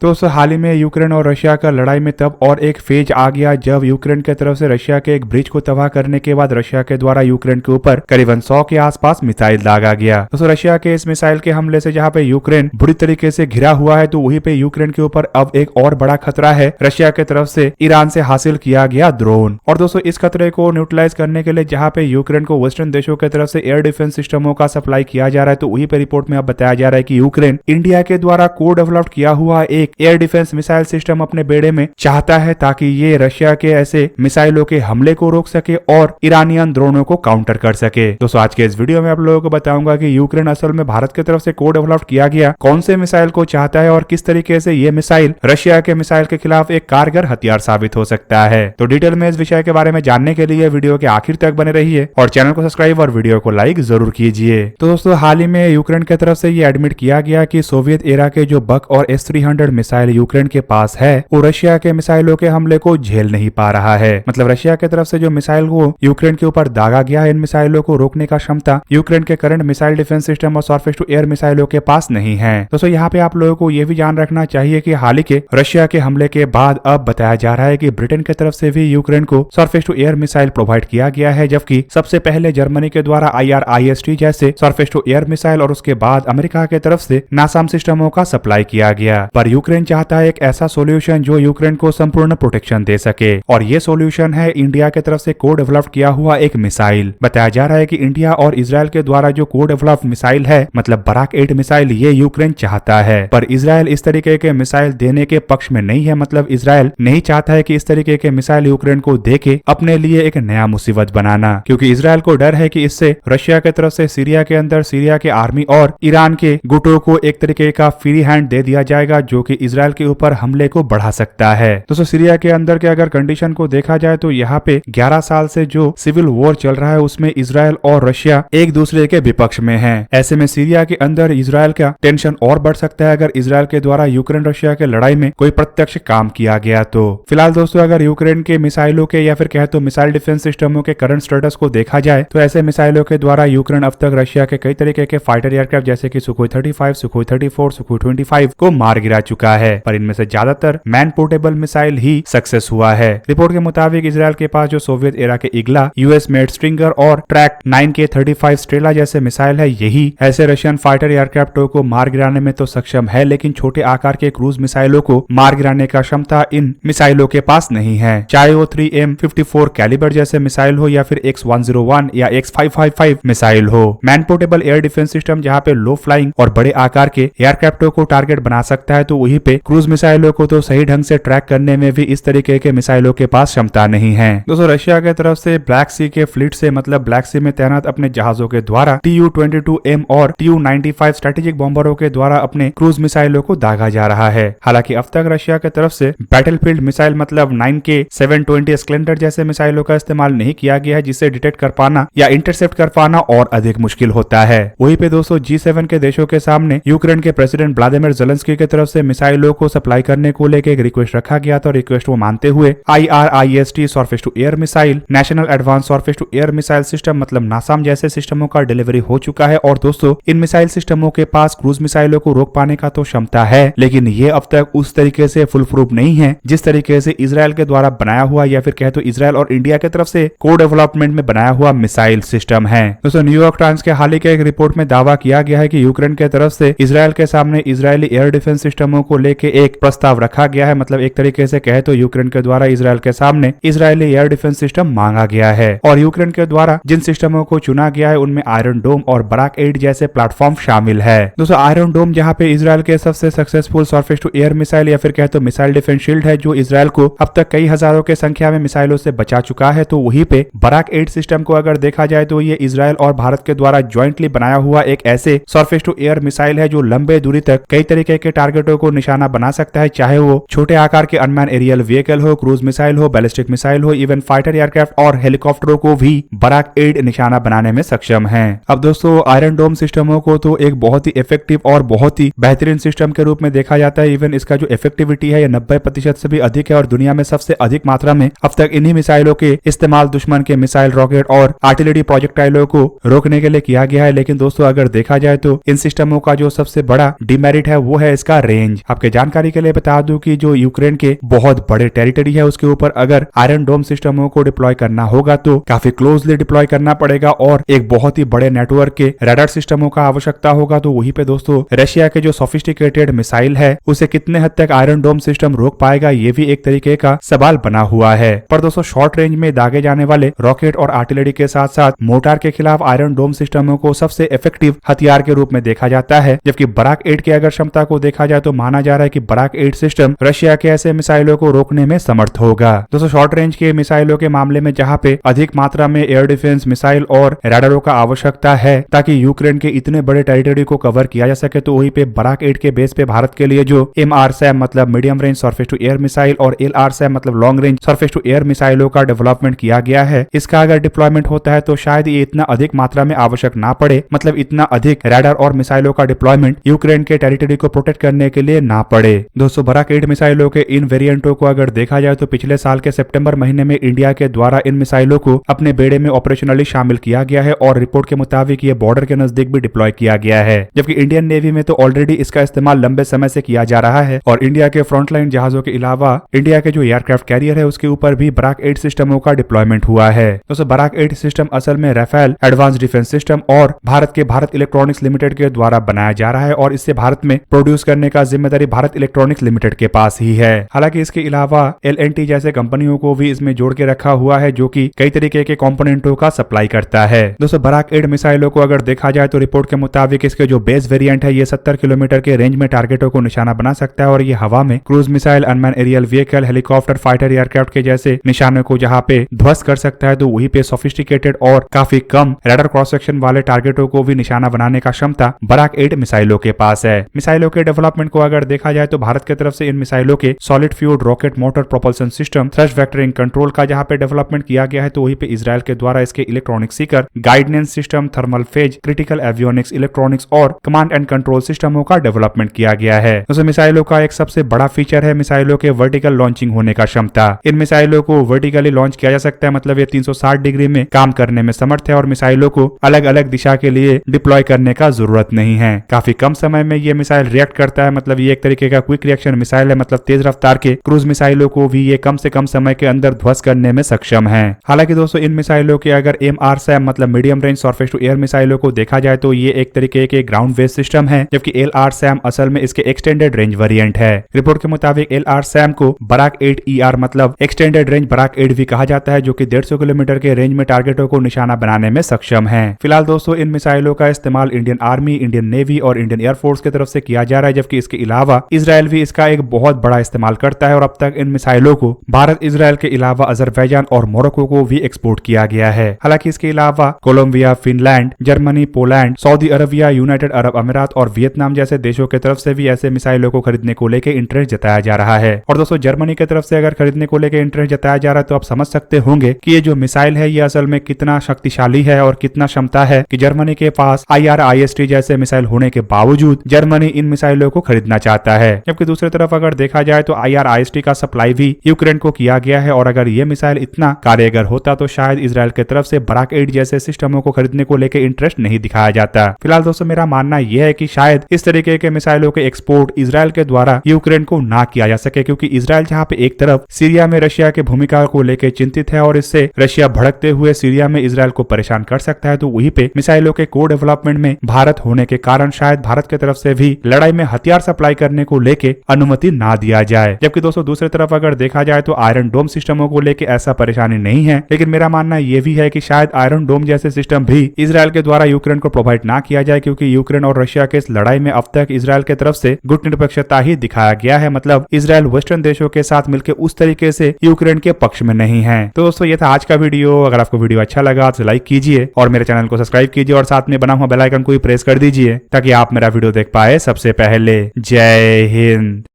दोस्तों हाल ही में यूक्रेन और रशिया का लड़ाई में तब और एक फेज आ गया जब यूक्रेन की तरफ से रशिया के एक ब्रिज को तबाह करने के बाद रशिया के द्वारा यूक्रेन के ऊपर करीबन 100 के आसपास मिसाइल दागा गया। दोस्तों रशिया के इस मिसाइल के हमले से जहां पे यूक्रेन बुरी तरीके से घिरा हुआ है तो वहीं पे यूक्रेन के ऊपर अब एक और बड़ा खतरा है रशिया की तरफ से ईरान से हासिल किया गया ड्रोन। और दोस्तों इस खतरे को न्यूट्रलाइज करने के लिए जहां पे यूक्रेन को वेस्टर्न देशों की तरफ से एयर डिफेंस सिस्टमों का सप्लाई किया जा रहा है तो वहीं पे रिपोर्ट में अब बताया जा रहा है कि यूक्रेन इंडिया के द्वारा को डेवलप किया हुआ एक एयर डिफेंस मिसाइल सिस्टम अपने बेड़े में चाहता है ताकि ये रशिया के ऐसे मिसाइलों के हमले को रोक सके और ईरानियन ड्रोनों को काउंटर कर सके। दोस्तों आज के इस वीडियो में आप लोगों को बताऊंगा कि यूक्रेन असल में भारत की तरफ से को डेवलप किया गया कौन से मिसाइल को चाहता है और किस तरीके से ये मिसाइल रशिया के मिसाइल के खिलाफ एक कारगर हथियार साबित हो सकता है। तो डिटेल में इस विषय के बारे में जानने के लिए वीडियो के आखिर तक बने रहिए और चैनल को सब्सक्राइब और वीडियो को लाइक जरूर कीजिए। तो दोस्तों हाल ही में यूक्रेन की तरफ से ये एडमिट किया गया कि सोवियत एरा के जो बक और S-300 मिसाइल यूक्रेन के पास है वो रशिया के मिसाइलों के हमले को झेल नहीं पा रहा है। मतलब रशिया की तरफ से जो मिसाइल को यूक्रेन के ऊपर दागा गया है इन मिसाइलों को रोकने का क्षमता यूक्रेन के करंट मिसाइल डिफेंस सिस्टम और सरफेस टू एयर मिसाइलों के पास नहीं है। दोस्तों यहाँ पे आप लोगों को ये भी जान रखना चाहिए कि हाल ही के रशिया के हमले के बाद अब बताया जा रहा है कि ब्रिटेन की तरफ से भी यूक्रेन को surface to air missile provide किया गया है, जबकि सबसे पहले जर्मनी के द्वारा IRIS-T जैसे सरफेस टू एयर मिसाइल और उसके बाद अमेरिका की तरफ से नासाम सिस्टमों का सप्लाई किया गया। पर यूक्रेन चाहता है एक ऐसा सोल्यूशन जो यूक्रेन को संपूर्ण प्रोटेक्शन दे सके और ये सोल्यूशन है इंडिया की तरफ से को डेवलप किया हुआ एक मिसाइल। बताया जा रहा है कि इंडिया और इजराइल के द्वारा जो को डेवलप मिसाइल है मतलब बराक 8 मिसाइल ये यूक्रेन चाहता है, पर इजराइल इस तरीके के मिसाइल देने के पक्ष में नहीं है। मतलब इजराइल नहीं चाहता है कि इस तरीके के मिसाइल यूक्रेन को देके अपने लिए एक नया मुसीबत बनाना, क्योंकि इजराइल को डर है कि इससे रशिया की तरफ से सीरिया के अंदर सीरिया के आर्मी और ईरान के गुटों को एक तरीके का फ्री हैंड दे दिया जाएगा जो कि इजराइल के ऊपर हमले को बढ़ा सकता है। दोस्तों सीरिया के अंदर के अगर कंडीशन को देखा जाए तो यहाँ पे 11 साल से जो सिविल वॉर चल रहा है उसमें इजराइल और रशिया एक दूसरे के विपक्ष में हैं। ऐसे में सीरिया के अंदर इजराइल का टेंशन और बढ़ सकता है अगर इजराइल के द्वारा यूक्रेन रशिया के लड़ाई में कोई प्रत्यक्ष काम किया गया तो। फिलहाल दोस्तों अगर यूक्रेन के मिसाइलों के या फिर कहे तो मिसाइल डिफेंस सिस्टमों के करंट स्टेटस को देखा जाए तो ऐसे मिसाइलों के द्वारा यूक्रेन अब तक रशिया के कई तरीके के फाइटर एयरक्राफ्ट जैसे कि सुखोई 35, सुखोई 34, सुखोई 25 को मार गिरा चुका है, पर इनमें से ज्यादातर मैन पोर्टेबल मिसाइल ही सक्सेस हुआ है। रिपोर्ट के मुताबिक इजराइल के पास जो सोवियत एरा के इग्ला, US मेड स्ट्रिंगर और ट्रैक 9K-35 स्ट्रेला जैसे मिसाइल है यही ऐसे रशियन फाइटर एयरक्राफ्टों को मार गिराने में तो सक्षम है, लेकिन छोटे आकार के क्रूज मिसाइलों को मार गिराने का क्षमता इन मिसाइलों के पास नहीं है। चाहे वो 3M54 कैलिबर जैसे मिसाइल हो या फिर X101 या X555 मिसाइल हो। Man portable air defence system जहाँ पे लो फ्लाइंग और बड़े आकार के एयरक्राफ्टों को टारगेट बना सकता है तो वहीं पे क्रूज मिसाइलों को तो सही ढंग से ट्रैक करने में भी इस तरीके के मिसाइलों के पास क्षमता नहीं है। दोस्तों रशिया की तरफ से ब्लैक सी के फ्लीट से मतलब ब्लैक सी में तैनात अपने जहाजों के द्वारा Tu-22M और Tu-95 स्ट्रेटेजिक बॉम्बरों के द्वारा अपने क्रूज मिसाइलों को दागा जा रहा है। हालांकि अब तक रशिया की तरफ से बैटलफील्ड मिसाइल मतलब 9K-720 स्प्लेंडर जैसे मिसाइलों का इस्तेमाल नहीं किया गया है, जिसे डिटेक्ट कर पाना या इंटरसेप्ट कर पाना और अधिक मुश्किल होता है। वहीं पे दोस्तों G7 के देशों के सामने यूक्रेन के प्रेसिडेंट व्लादिमीर ज़ेलेंस्की की तरफ से मिसाइलों को सप्लाई करने को लेकर एक रिक्वेस्ट रखा गया था। रिक्वेस्ट वो मानते हुए IRIS-T surface to air missile, national advance surface to air missile system मतलब नासाम जैसे सिस्टमों का डिलीवरी हो चुका है। और दोस्तों इन मिसाइल सिस्टमों के पास क्रूज मिसाइलों को रोक पाने का तो क्षमता है, लेकिन ये अब तक उस तरीके से फुल प्रूफ नहीं है जिस तरीके से इजराइल के द्वारा बनाया हुआ या फिर कहे तो इजराइल और इंडिया की तरफ से को डेवलपमेंट में बनाया हुआ मिसाइल सिस्टम है। दोस्तों न्यूयॉर्क टाइम्स के हाल ही के एक रिपोर्ट में दावा किया गया है कि यूक्रेन की तरफ से इजराइल के सामने इजरायली एयर डिफेंस सिस्टमों को लेके एक प्रस्ताव रखा गया है। मतलब एक तरीके से कहे तो यूक्रेन के द्वारा इजराइल के सामने इजरायली एयर डिफेंस सिस्टम मांगा गया है और यूक्रेन के द्वारा जिन सिस्टमों को चुना गया है उनमें आयरन डोम और बराक 8 जैसे प्लेटफॉर्म शामिल है। दोस्तों आयरन डोम जहां पे इजराइल के सबसे successful surface to air missile या फिर कहे तो मिसाइल डिफेंस शील्ड है जो इजराइल को अब तक कई हजारों के संख्या में मिसाइलों से बचा चुका है, तो वहीं पे बराक 8 सिस्टम को अगर देखा जाए तो ये इजराइल और भारत के द्वारा ज्वाइंटली बनाया हुआ एक ऐसे सरफेस टू एयर मिसाइल है जो लंबे दूरी तक कई तरीके के टारगेटों को निशाना बना सकता है, चाहे वो छोटे आकार के अनमैन एरियल व्हीकल हो, क्रूज मिसाइल हो, बैलिस्टिक मिसाइल हो, इवन फाइटर एयरक्राफ्ट और हेलीकॉप्टरों को भी बराक 8 निशाना बनाने में सक्षम है। अब दोस्तों आयरन डोम सिस्टमों को तो एक बहुत ही इफेक्टिव और बहुत ही बेहतरीन सिस्टम के रूप में देखा जाता है। इवन इसका जो इफेक्टिविटी है 90% से भी अधिक है और दुनिया में सबसे अधिक मात्रा में अब तक इन्हीं मिसाइलों के इस्तेमाल दुश्मन के मिसाइल, रॉकेट और आर्टिलरी प्रोजेक्टाइलों को रोकने के लिए किया गया है। लेकिन दोस्तों अगर देखा जाए तो इन सिस्टमों का जो सबसे बड़ा डिमेरिट है वो है इसका रेंज। आपके जानकारी के लिए बता दूं कि जो यूक्रेन के बहुत बड़े टेरिटरी है उसके ऊपर अगर आयरन डोम सिस्टमों को डिप्लॉय करना होगा तो काफी क्लोजली डिप्लॉय करना पड़ेगा और एक बहुत ही बड़े नेटवर्क के रडार सिस्टमों का आवश्यकता होगा। तो वहीं पे दोस्तों रशिया के जो सोफिस्टिकेटेड मिसाइल है उसे कितने हद तक आयरन डोम सिस्टम रोक पाएगा ये भी एक तरीके का सवाल बना हुआ है। पर दोस्तों शॉर्ट रेंज में दागे जाने वाले रॉकेट और आर्टिलरी के साथ साथ मोर्टार के खिलाफ आयरन डोम सिस्टमों को सबसे इफेक्टिव हथियार के रूप में देखा जाता है। जबकि बराक 8 की अगर क्षमता को देखा जाए तो माना जा रहा है कि बराक 8 सिस्टम रशिया के ऐसे मिसाइलों को रोकने में समर्थ होगा। दोस्तों शॉर्ट रेंज के मिसाइलों के मामले में जहां पे अधिक मात्रा में एयर डिफेंस मिसाइल और रडारों का आवश्यकता है ताकि यूक्रेन के इतने बड़े टेरिटरी को कवर किया जा सके, तो वहीं पे बराक 8 के बेस पे भारत के लिए जो MRSAM मतलब medium range surface to air missile और LRSAM मतलब long range surface to air मिसाइलों का डेवलपमेंट किया गया है। इसका अगर डिप्लॉयमेंट होता है तो शायद ये इतना अधिक मात्रा में आवश्यक ना पड़े, मतलब इतना अधिक रडार और मिसाइलों का डिप्लॉयमेंट यूक्रेन के टेरिटरी को प्रोटेक्ट करने के लिए ना पड़े। दोस्तों बराक 8 मिसाइलों के इन वेरिएंटों को अगर देखा जाए तो पिछले साल के सितंबर महीने में इंडिया के द्वारा इन मिसाइलों को अपने बेड़े में ऑपरेशनली शामिल किया गया है और रिपोर्ट के मुताबिक ये बॉर्डर के नजदीक भी डिप्लॉय किया गया है। जबकि इंडियन नेवी में तो ऑलरेडी इसका इस्तेमाल लंबे समय से किया जा रहा है और इंडिया के फ्रंटलाइन जहाजों के अलावा इंडिया के जो एयरक्राफ्ट कैरियर है उसके ऊपर भी बराक 8 सिस्टमों का डिप्लॉयमेंट हुआ है। दोस्तों बराक 8 सिस्टम असल में राफेल एडवांस डिफेंस सिस्टम और भारत के भारत इलेक्ट्रॉनिक्स लिमिटेड के द्वारा बनाया जा रहा है और इसे भारत में प्रोड्यूस करने का जिम्मेदारी भारत इलेक्ट्रॉनिक्स लिमिटेड के पास ही है। हालांकि इसके अलावा L&T जैसे कंपनियों को भी इसमें जोड़ के रखा हुआ है जो कि कई तरीके के कंपोनेंटों का सप्लाई करता है। दोस्तों बराक 8 मिसाइलों को अगर देखा जाए तो रिपोर्ट के मुताबिक इसके जो बेस वेरिएंट है ये 70 किलोमीटर के रेंज में टारगेटों को निशाना बना सकता है और ये हवा में cruise missile, unmanned aerial vehicle, helicopter, fighter aircraft के जैसे निशानों को जहां पे ध्वस्त कर सकता है तो वहीं पे सोफिस्टिकेटेड और काफी कम रडार क्रॉस सेक्शन वाले टारगेटों को भी निशाना बनाने का क्षमता बराक 8 मिसाइलों के पास है। मिसाइलों के डेवलपमेंट को अगर देखा जाए तो भारत की तरफ से इन मिसाइलों के solid fuel rocket motor propulsion system, thrust vectoring control का जहां पे डेवलपमेंट किया गया है तो वहीं पे इजराइल के द्वारा इसके electronic Sikar, guidance system, thermal phase, critical avionics, electronics और कमांड एंड कंट्रोल सिस्टमों का डेवलपमेंट किया गया है। दोस्तों मिसाइलों का एक सबसे बड़ा फीचर है मिसाइलों के वर्टिकल लॉन्चिंग होने का क्षमता। इन मिसाइलों को वर्टिकली लॉन्च किया जा सकता है, मतलब ये 360 डिग्री में काम करने में समर्थ है और मिसाइलों को अलग अलग दिशा के लिए डिप्लॉय करने का जरूरत नहीं है। काफी कम समय में ये मिसाइल रिएक्ट करता है, मतलब ये एक तरीके का क्विक रिएक्शन मिसाइल है, मतलब तेज रफ्तार के क्रूज मिसाइलों को भी ये कम से कम समय के अंदर ध्वस्त करने में सक्षम है। हालांकि दोस्तों इन मिसाइलों के अगर MRSAM मतलब medium range surface to air मिसाइलों को देखा जाए तो ये एक तरीके के ग्राउंड बेस्ड सिस्टम है, जबकि LRSAM असल में इसके एक्सटेंडेड रेंज वेरिएंट है। रिपोर्ट के मुताबिक LRSAM को बराक 8 ER मतलब एक्सटेंडेड रेंज बराक 8 भी कहा जाता है, जो कि 150 किलोमीटर के रेंज में टारगेटों को निशाना बनाने में सक्षम है। फिलहाल दोस्तों इन मिसाइलों का इस्तेमाल इंडियन आर्मी, इंडियन नेवी और इंडियन एयरफोर्स की तरफ से किया जा रहा है, जबकि इसके अलावा इजराइल भी इसका एक बहुत बड़ा इस्तेमाल करता है और अब तक इन मिसाइलों को भारत, इजराइल के अलावा अजरबैजान और मोरक्को को भी एक्सपोर्ट किया गया है। हालांकि इसके अलावा Colombia, Finland, Germany, Poland, Saudi Arabia, United Arab Emirates और वियतनाम जैसे देशों की तरफ से भी ऐसे मिसाइलों को खरीदने को लेकर इंटरेस्ट जताया जा रहा है। और दोस्तों जर्मनी की तरफ से अगर खरीदने को लेकर इंटरेस्ट जताया जा रहा है तो आप समझ सकते होंगे कि ये जो मिसाइल है ये असल में कितना शक्तिशाली है और कितना क्षमता है कि जर्मनी के पास IRIS-T जैसे मिसाइल होने के बावजूद जर्मनी इन मिसाइलों को खरीदना चाहता है। जबकि दूसरी तरफ अगर देखा जाए तो IRIS-T का सप्लाई भी यूक्रेन को किया गया है और अगर ये मिसाइल इतना कारगर होता तो शायद इजराइल की तरफ से बराक 8 जैसे सिस्टमों को खरीदने को लेकर इंटरेस्ट नहीं दिखाया जाता। फिलहाल दोस्तों मेरा मानना यह है कि शायद इस तरीके के मिसाइलों के एक्सपोर्ट इजराइल के द्वारा यूक्रेन को ना किया जा सके, क्योंकि इजराइल जहां पे एक तरफ सीरिया में रशिया की भूमिका को लेकर चिंतित है और इससे रशिया भड़कते हुए सीरिया में इजराइल को परेशान कर सकता है, तो वहीं पे मिसाइलों के को डेवलपमेंट में भारत होने के कारण शायद भारत की तरफ से भी लड़ाई में हथियार सप्लाई करने को लेके अनुमति ना दिया जाए। जबकि दोस्तों दूसरी तरफ अगर देखा जाए तो आयरन डोम सिस्टमों को लेके ऐसा परेशानी नहीं है, लेकिन मेरा मानना यह भी है कि शायद आयरन डोम जैसे सिस्टम भी इजराइल के द्वारा यूक्रेन को प्रोवाइड ना किया जाए, क्योंकि यूक्रेन और रशिया के इस लड़ाई में अब तक इजराइल की तरफ से गुट निरपेक्षता ही दिखाया गया है, मतलब इजराइल वेस्टर्न देशों के साथ मिलकर उस तरीके से यूक्रेन के पक्ष में नहीं है। तो दोस्तों ये था आज का वीडियो। अगर आपको वीडियो अच्छा लगा तो लाइक कीजिए और मेरे चैनल को सब्सक्राइब कीजिए और साथ में बना हुआ बेल आइकन को भी प्रेस कर दीजिए ताकि आप मेरा वीडियो देख पाए सबसे पहले। जय हिंद।